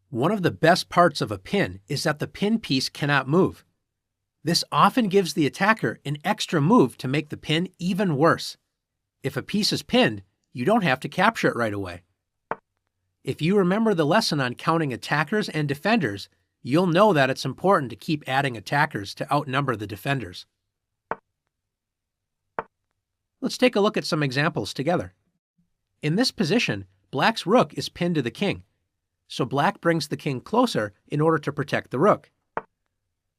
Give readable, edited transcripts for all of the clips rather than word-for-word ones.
One of the best parts of a pin is that the pin piece cannot move. This often gives the attacker an extra move to make the pin even worse. If a piece is pinned, you don't have to capture it right away. If you remember the lesson on counting attackers and defenders, you'll know that it's important to keep adding attackers to outnumber the defenders. Let's take a look at some examples together. In this position, Black's rook is pinned to the king, so Black brings the king closer in order to protect the rook.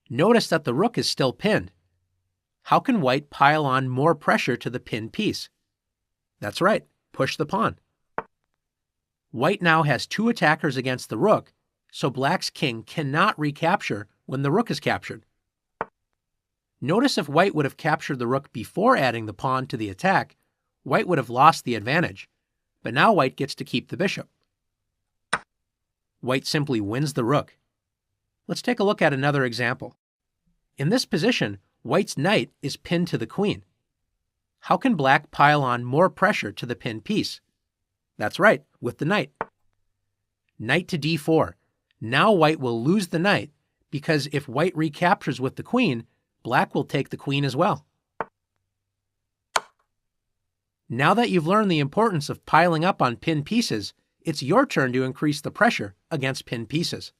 Notice that the rook is still pinned. How can White pile on more pressure to the pinned piece? That's right, push the pawn. White now has two attackers against the rook, so Black's king cannot recapture when the rook is captured. Notice if White would have captured the rook before adding the pawn to the attack, White would have lost the advantage, but now White gets to keep the bishop. White simply wins the rook. Let's take a look at another example. In this position, White's knight is pinned to the queen. How can Black pile on more pressure to the pinned piece? That's right, with the knight. Knight to d4. Now White will lose the knight because if White recaptures with the queen, Black will take the queen as well. Now that you've learned the importance of piling up on pinned pieces, it's your turn to increase the pressure against pinned pieces.